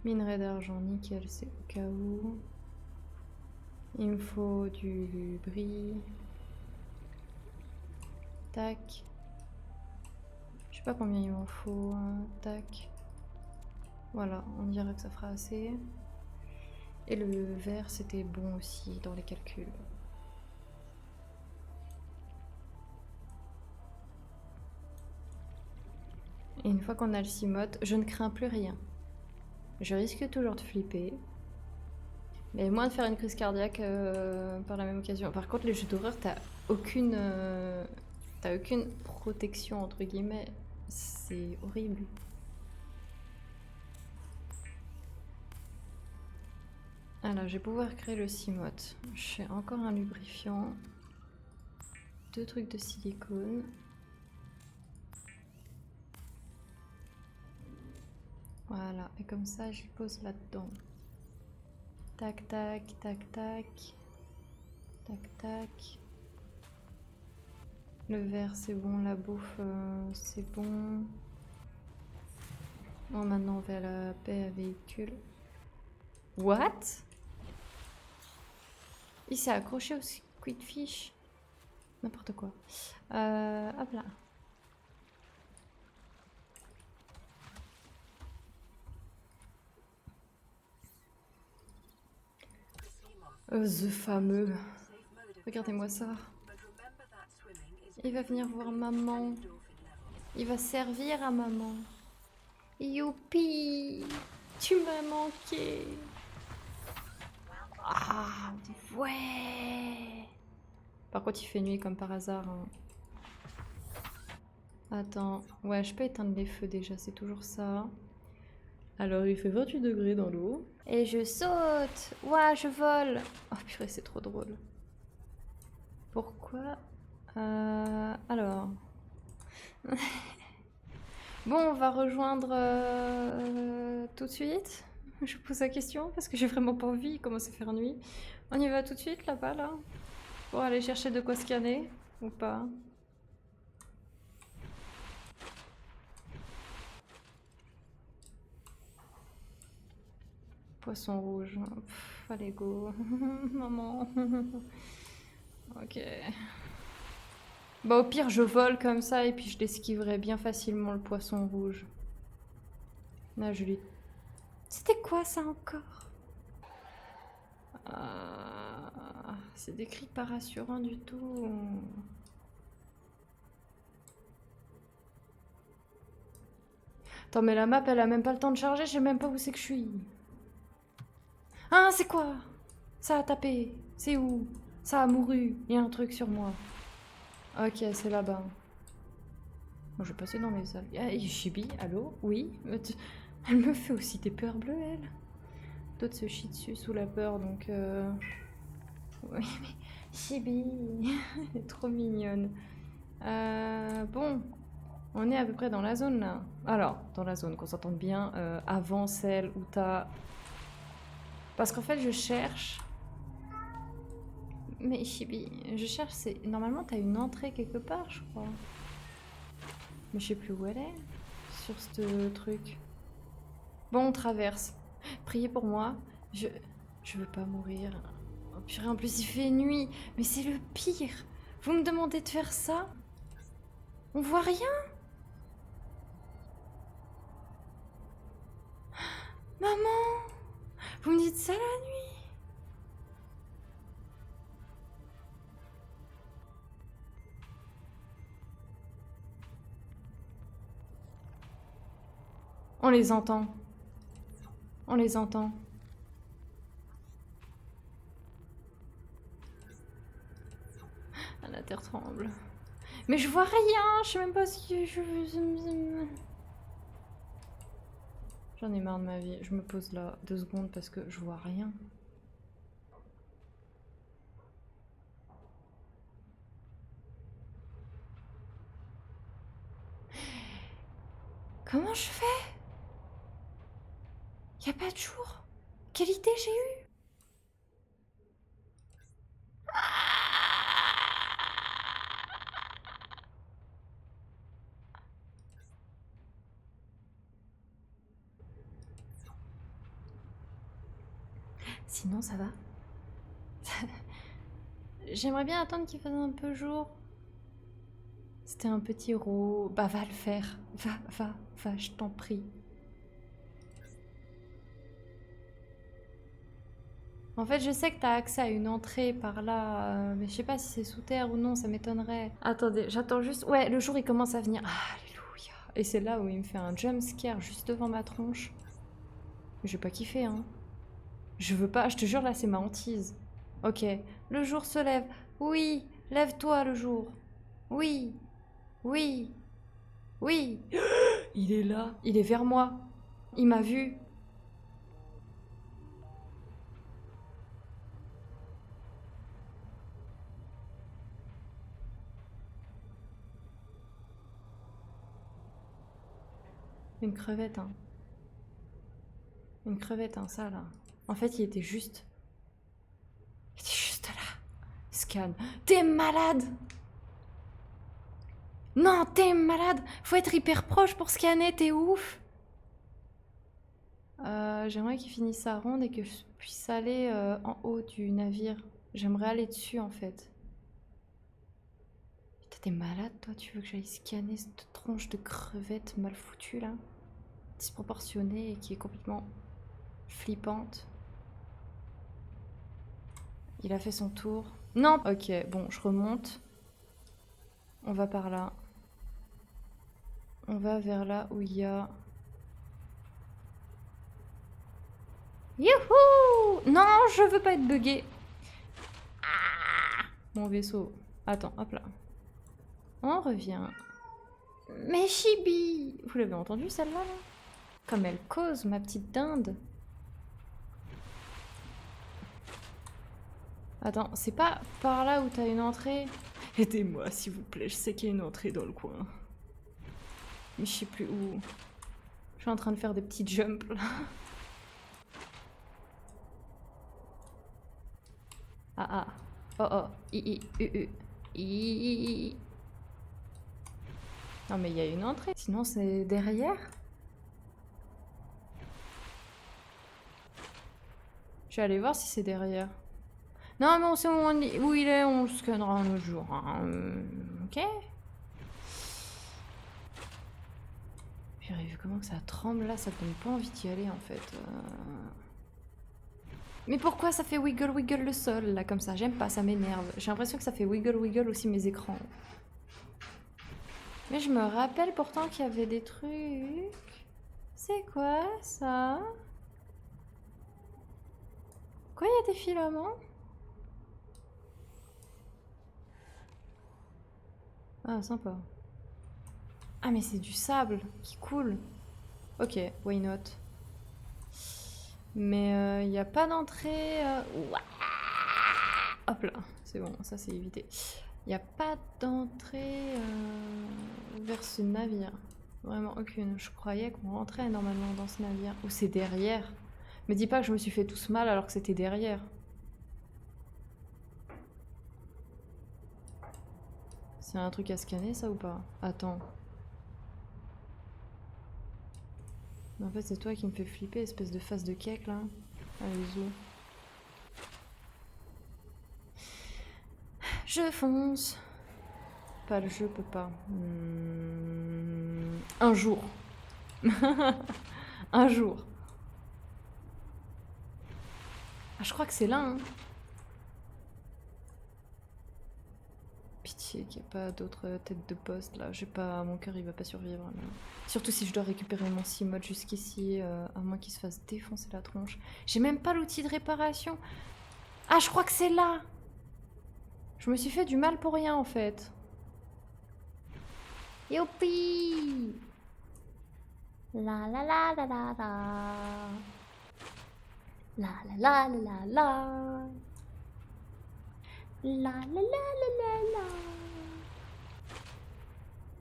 Minerai d'argent, nickel, c'est au cas où. Il me faut du bris. Tac. Je sais pas combien il m'en faut. Hein. Tac. Voilà, on dirait que ça fera assez. Et le vert, c'était bon aussi dans les calculs. Et une fois qu'on a le cimote, je ne crains plus rien. Je risque toujours de flipper. Mais moins de faire une crise cardiaque par la même occasion. Par contre, les jeux d'horreur, t'as aucune protection, entre guillemets. C'est horrible. Alors, je vais pouvoir créer le cimote. Je fais encore un lubrifiant. 2 trucs de silicone. Voilà, et comme ça, je pose là-dedans. Tac, tac, tac, tac. Tac, tac. Le verre, c'est bon. La bouffe, c'est bon. Bon, maintenant, on va à la paix à véhicule. What? Il s'est accroché au squidfish. N'importe quoi. Hop là. The sea moth The fameux. Safe mode of Regardez-moi ça. but remember that swimming is Il va venir voir maman. endorphin levels. Il va servir à maman. Youpi! Tu m'as manqué. Ah, ouais! Par contre, il fait nuit comme par hasard. Hein. Attends. Ouais, je peux éteindre les feux déjà, c'est toujours ça. Alors, il fait 28 degrés dans l'eau. Et je saute! Ouah, je vole! Oh purée, c'est trop drôle. Pourquoi? Alors... Bon, on va rejoindre tout de suite. Je pose la question parce que j'ai vraiment pas envie, il commence à faire nuit. On y va tout de suite là-bas, là? Pour aller chercher de quoi scanner ou pas? Poisson rouge. Pff, allez, go. Maman. Ok. Bah au pire, je vole comme ça et puis je l'esquiverai bien facilement le poisson rouge. Là, je lui... C'était quoi ça encore? C'est des cris pas rassurants du tout. Attends, mais la map, elle a même pas le temps de charger, je sais même pas où c'est que je suis. Ah, c'est quoi? Ça a tapé. C'est où? Ça a mouru. Il y a un truc sur moi. Ok, c'est là-bas. Bon, je vais passer dans les salles. Ah, Chibi, allô? Oui? Elle me fait aussi des peurs bleues, elle. D'autres se chient dessus sous la peur, donc... Oui, mais... Chibi, elle est trop mignonne. Bon, on est à peu près dans la zone, là. Alors, dans la zone, qu'on s'entende bien, avant celle où t'as... Parce qu'en fait, je cherche... Mais Chibi, je cherche, c'est... Normalement, t'as une entrée quelque part, je crois. Mais je sais plus où elle est, sur ce truc. Bon, on traverse. Priez pour moi. Je veux pas mourir. Oh purée, en plus il fait nuit. Mais c'est le pire. Vous me demandez de faire ça? On voit rien? Maman! Vous me dites ça la nuit? On les entend. On les entend. Ah, la terre tremble. Mais je vois rien, je sais même pas si je... J'en ai marre de ma vie. Je me pose là 2 secondes parce que je vois rien. Comment je fais? Y a pas de jour? Quelle idée j'ai eue? Sinon, ça va. J'aimerais bien attendre qu'il fasse un peu jour. C'était un petit ro... Bah, va le faire. Va, je t'en prie. En fait, je sais que t'as accès à une entrée par là, mais je sais pas si c'est sous terre ou non, ça m'étonnerait. Attendez, j'attends juste... Ouais, le jour, il commence à venir. Ah, alléluia. Et c'est là où il me fait un jump scare juste devant ma tronche. Mais j'ai pas kiffé, hein. Je veux pas, je te jure, là, c'est ma hantise. Ok, le jour se lève. Oui, lève-toi, le jour. Oui, oui, oui. Il est là, il est vers moi. Il m'a vu. Une crevette, hein. Une crevette, hein, ça, là. En fait, il était juste... Il était juste là. Scan. T'es malade! Non, t'es malade! Faut être hyper proche pour scanner, t'es ouf! J'aimerais qu'il finisse sa ronde et que je puisse aller en haut du navire. J'aimerais aller dessus, en fait. Putain, t'es malade, toi? Tu veux que j'aille scanner cette tronche de crevette mal foutue, là? Disproportionnée et qui est complètement flippante. Il a fait son tour. Non. Ok, bon, je remonte. On va par là. On va vers là où il y a... Youhou! Non, je veux pas être buggé. Ah, mon vaisseau. Attends, hop là. On revient. Mais Chibi! Vous l'avez entendu celle-là, là? Comme elle cause, ma petite dinde. Attends, c'est pas par là où t'as une entrée? Aidez-moi, s'il vous plaît, je sais qu'il y a une entrée dans le coin. Mais je sais plus où. Je suis en train de faire des petits jumps, là. Ah ah. Oh oh. I. Non mais il y a une entrée. Sinon c'est derrière. Je vais aller voir si c'est derrière. Non mais on sait où il est, on le scannera un autre jour. Hein. Ok. J'ai vu comment que ça tremble là, ça donne pas envie d'y aller en fait. Mais pourquoi ça fait wiggle wiggle le sol là comme ça? J'aime pas, ça m'énerve. J'ai l'impression que ça fait wiggle wiggle aussi mes écrans. Mais je me rappelle pourtant qu'il y avait des trucs. C'est quoi ça? Quoi, il y a des filaments? Ah, sympa. Ah, mais c'est du sable qui coule. Ok, why not? Mais il n'y a pas d'entrée. Hop là, c'est bon, ça c'est évité. Il n'y a pas d'entrée vers ce navire. Vraiment aucune. Je croyais qu'on rentrait normalement dans ce navire. Ou c'est derrière. Me dis pas que je me suis fait tout ce mal alors que c'était derrière. C'est un truc à scanner ça ou pas? Attends. Mais en fait c'est toi qui me fais flipper, espèce de face de cake là. Allez, zou. Je fonce. Pas le jeu peut pas. Un jour. Un jour. Ah, je crois que c'est là. Hein. Pitié qu'il n'y ait pas d'autres têtes de poste là. J'ai pas, mon cœur il va pas survivre. Là. Surtout si je dois récupérer mon Cimode jusqu'ici, à moins qu'il se fasse défoncer la tronche. J'ai même pas l'outil de réparation. Ah, je crois que c'est là. Je me suis fait du mal pour rien en fait. Youpi! La la la la la la. La la la la la la. La la la la la la.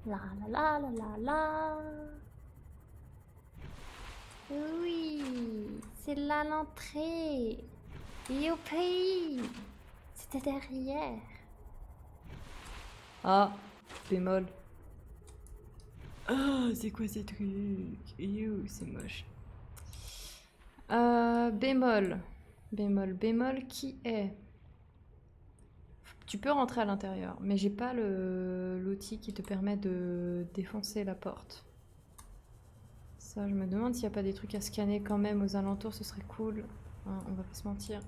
La la la la la la. Oui, c'est là l'entrée. Youpi! C'était derrière. Ah, bémol. Ah, c'est quoi ces trucs? C'est moche. Bémol. Bémol qui est? Tu peux rentrer à l'intérieur, mais j'ai pas l'outil qui te permet de défoncer la porte. Ça, je me demande s'il n'y a pas des trucs à scanner quand même aux alentours, ce serait cool. Hein, on va pas se mentir.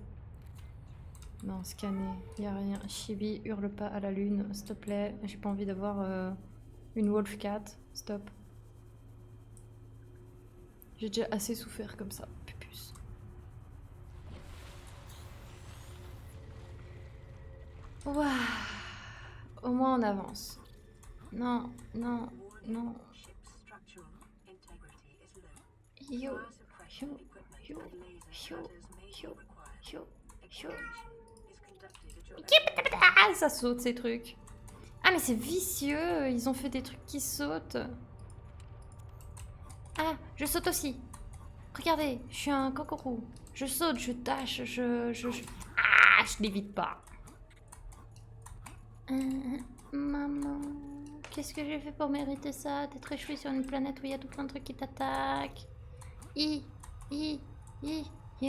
Non, scanner, y a rien. Chibi, hurle pas à la lune, s'il te plaît. J'ai pas envie d'avoir une wolf cat. Stop. J'ai déjà assez souffert comme ça, pupus. Waouh. Au moins on avance. Non, non, non. Yo, yo, yo, yo, yo, yo, yo. Ah, ça saute ces trucs. Ah mais c'est vicieux, ils ont fait des trucs qui sautent. Ah, je saute aussi. Regardez, je suis un kangourou. Je saute, je dash, Ah, je l'évite pas. Maman, qu'est-ce que j'ai fait pour mériter ça? D'être échoué sur une planète où il y a tout plein de trucs qui t'attaquent. Il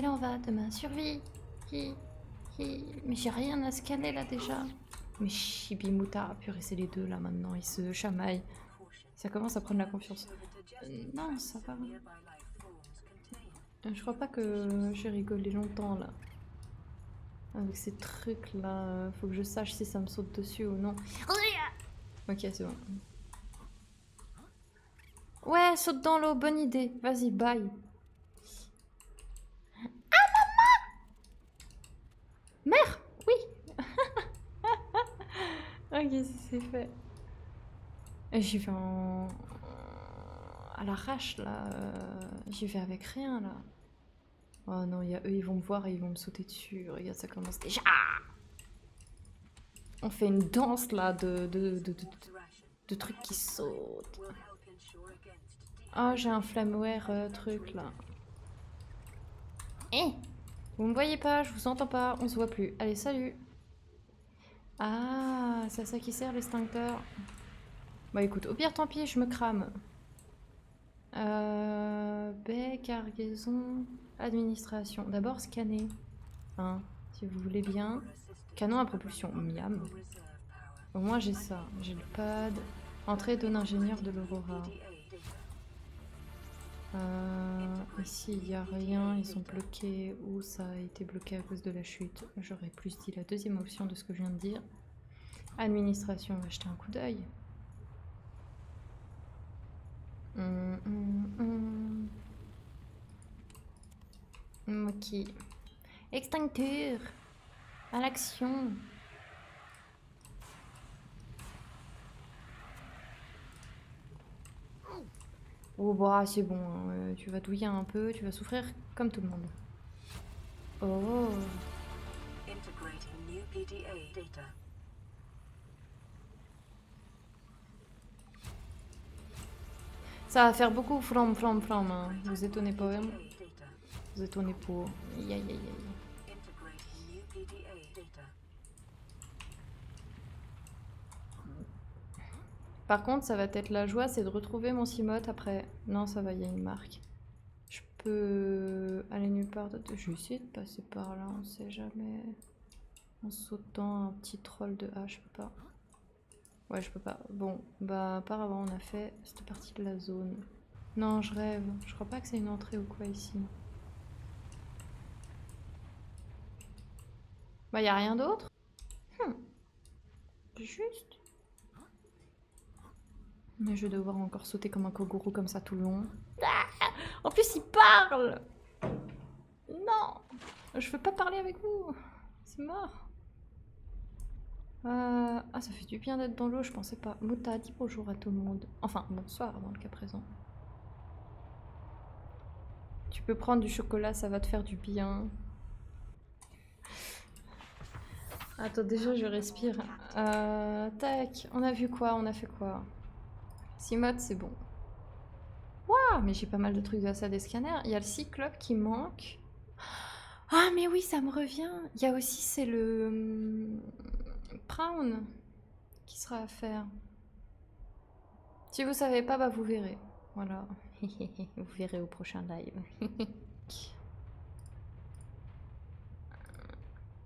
en va de ma survie. Mais j'ai rien à scanner là déjà. Mais Chibimuta, purée, c'est les deux là maintenant, ils se chamaillent. Ça commence à prendre la confiance. Non, ça va. Je crois pas que j'ai rigolé longtemps là. Avec ces trucs là, faut que je sache si ça me saute dessus ou non. Ok, c'est bon. Ouais, saute dans l'eau, bonne idée. Vas-y, bye. Mère, oui. Ok, c'est fait. Et j'y vais à l'arrache là. J'y vais avec rien là. Oh non, eux ils vont me voir et ils vont me sauter dessus. Regarde, ça commence déjà. On fait une danse là de trucs qui sautent. Oh, j'ai un flameware truc là. Eh, vous me voyez pas, je vous entends pas, on se voit plus. Allez, salut. Ah, c'est à ça qui sert l'extincteur. Bah écoute, au pire tant pis, je me crame. Baie, cargaison, administration. D'abord scanner. Hein, si vous voulez bien. Canon à propulsion, miam. Au moins j'ai ça, j'ai le pad. Entrée d'un ingénieur de l'Aurora. Ici il n'y a rien, ils sont bloqués ou ça a été bloqué à cause de la chute. J'aurais plus dit la deuxième option de ce que je viens de dire. Administration, on va jeter un coup d'œil. Ok. Extincteur. À l'action. Oh bah c'est bon, hein. Tu vas douiller un peu, tu vas souffrir comme tout le monde. Oh. Integrating new PDA data. Ça va faire beaucoup flam flam flam, hein. Vous étonnez pas vraiment. PDA data. Vous étonnez pas. Aïe aïe aïe aïe. Integrating new PDA data. Par contre, ça va être la joie, c'est de retrouver mon Cimote après. Non, ça va, il y a une marque. Je peux aller nulle part d'autre. Je vais essayer de passer par là, on sait jamais. En sautant un petit troll de... Ah, je peux pas. Ouais, je peux pas. Bon, bah apparemment on a fait cette partie de la zone. Non, je rêve. Je crois pas que c'est une entrée ou quoi ici. Bah, y a rien d'autre. Juste. Mais je vais devoir encore sauter comme un kogoro comme ça tout le long. Ah, en plus, il parle. Non, je veux pas parler avec vous. C'est mort. Ah, ça fait du bien d'être dans l'eau, je pensais pas. Mouta, dis bonjour à tout le monde. Enfin, bonsoir dans le cas présent. Tu peux prendre du chocolat, ça va te faire du bien. Attends, déjà je respire. Tac, on a vu quoi? On a fait quoi? Cimote, c'est bon. Waouh, mais j'ai pas mal de trucs de ça des scanners. Il y a le cyclope qui manque. Ah, mais oui, ça me revient. Il y a aussi, c'est le Brown qui sera à faire. Si vous savez pas, bah vous verrez. Voilà. Vous verrez au prochain live.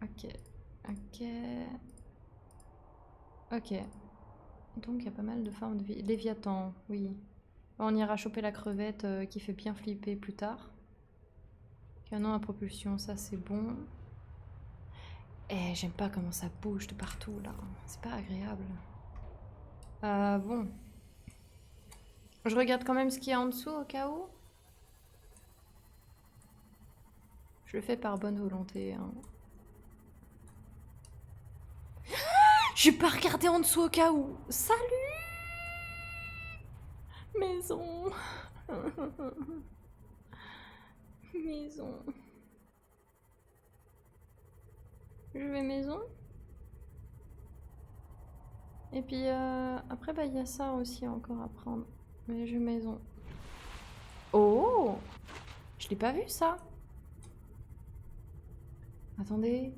Ok. Ok. Ok. Donc il y a pas mal de formes de vie. Léviathan, oui. On ira choper la crevette qui fait bien flipper plus tard. Canon à propulsion, ça c'est bon. Eh, j'aime pas comment ça bouge de partout là. C'est pas agréable. Bon. Je regarde quand même ce qu'il y a en dessous au cas où. Je le fais par bonne volonté. Hein. J'ai pas regardé en dessous au cas où. Salut! Maison. Maison. Je vais maison. Et puis après, bah il y a ça aussi encore à prendre. Mais je vais maison. Oh! Je l'ai pas vu ça. Attendez.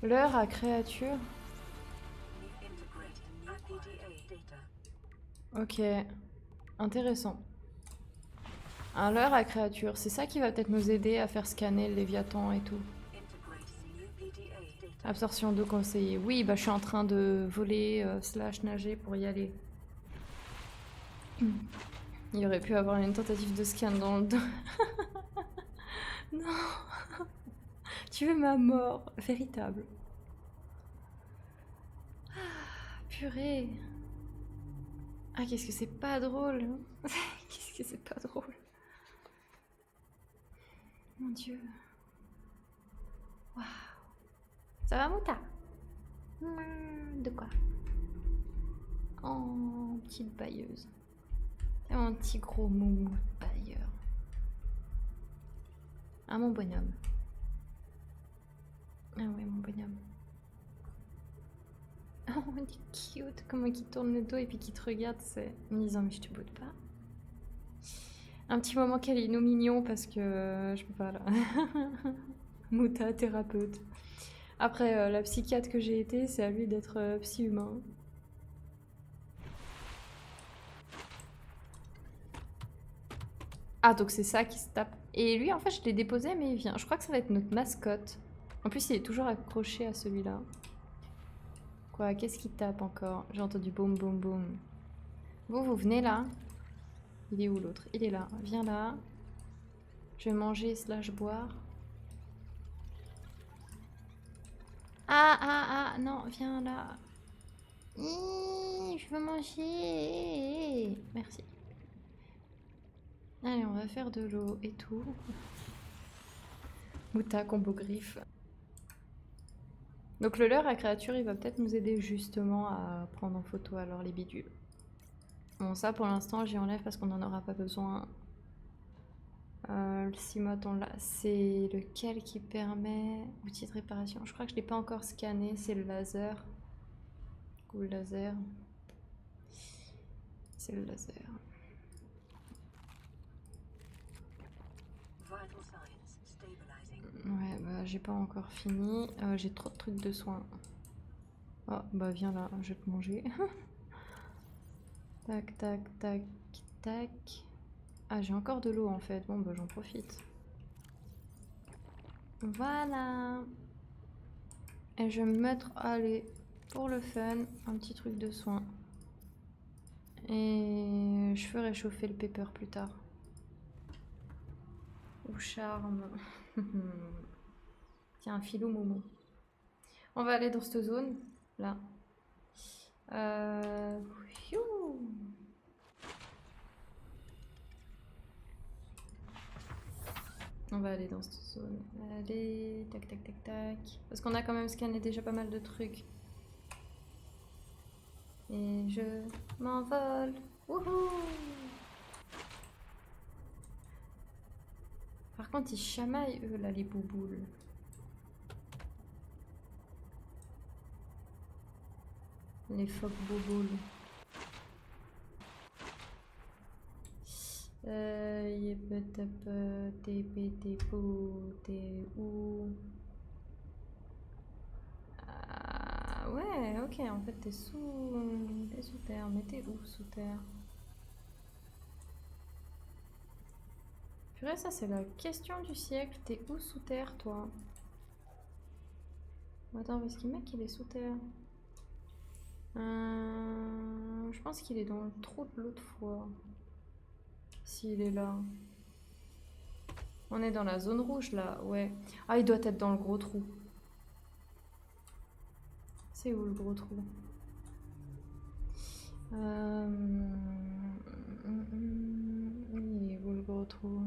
L'heure à créature. Ok. Intéressant. Un leurre à créature. C'est ça qui va peut-être nous aider à faire scanner le Léviathan et tout. Absorption d'eau conseillée. Oui, bah je suis en train de voler slash nager pour y aller. Il aurait pu avoir une tentative de scan dans le dos. Non. Tu veux ma mort véritable. Ah, purée. Ah, qu'est-ce que c'est pas drôle. Qu'est-ce que c'est pas drôle. Mon Dieu. Waouh. Ça va, Mouta? De quoi? Oh, petite bailleuse. C'est un petit gros moumou de bailleur. Ah, mon bonhomme. Ah ouais, mon bonhomme. Oh, il est cute. Comment il tourne le dos et puis qu'il te regarde, c'est en me disant mais je te boude pas. Un petit moment qu'elle est nous mignon parce que je peux pas là. Mouta, thérapeute. Après, la psychiatre que j'ai été, c'est à lui d'être psy humain. Ah, donc c'est ça qui se tape. Et lui, en fait, je l'ai déposé, mais il vient. Je crois que ça va être notre mascotte. En plus, il est toujours accroché à celui-là. Quoi? Qu'est-ce qui tape encore? J'ai entendu boum, boum, boum. Vous venez là? Il est où l'autre? Il est là. Viens là. Je vais manger slash boire. Ah, non, viens là. Je veux manger. Merci. Allez, on va faire de l'eau et tout. Mouta, combo griffe. Donc le leurre à créature, il va peut-être nous aider justement à prendre en photo alors les bidules. Bon, ça pour l'instant, j'y enlève parce qu'on n'en aura pas besoin. Le Cimote, on l'a. C'est lequel qui permet outil de réparation? Je crois que je ne l'ai pas encore scanné. C'est le laser. Ou le laser. C'est le laser. Ouais, bah j'ai pas encore fini. J'ai trop de trucs de soins. Oh, bah viens là, je vais te manger. Tac, tac, tac, tac. Ah, j'ai encore de l'eau en fait. Bon, bah j'en profite. Voilà. Et je vais me mettre, allez, pour le fun, un petit truc de soin. Et je ferai chauffer le pepper plus tard. Ou charme. Tiens, un filou momo. On va aller dans cette zone, là. On va aller dans cette zone. Allez, tac, tac, tac, tac. Parce qu'on a quand même scanné déjà pas mal de trucs. Et je m'envole. Wouhou! Par contre, ils chamaillent, eux, là, les bouboules. Les phoques bouboules. T'es où? Ah, ouais, ok, en fait, t'es sous terre. Mais t'es où sous terre? Purée, ça, c'est la question du siècle. T'es où sous terre, toi? Attends, parce qu'il mec, il est sous terre. Je pense qu'il est dans le trou de l'autre fois. S'il est là. On est dans la zone rouge là, ouais. Ah, il doit être dans le gros trou. C'est où le gros trou? Il est où le gros trou?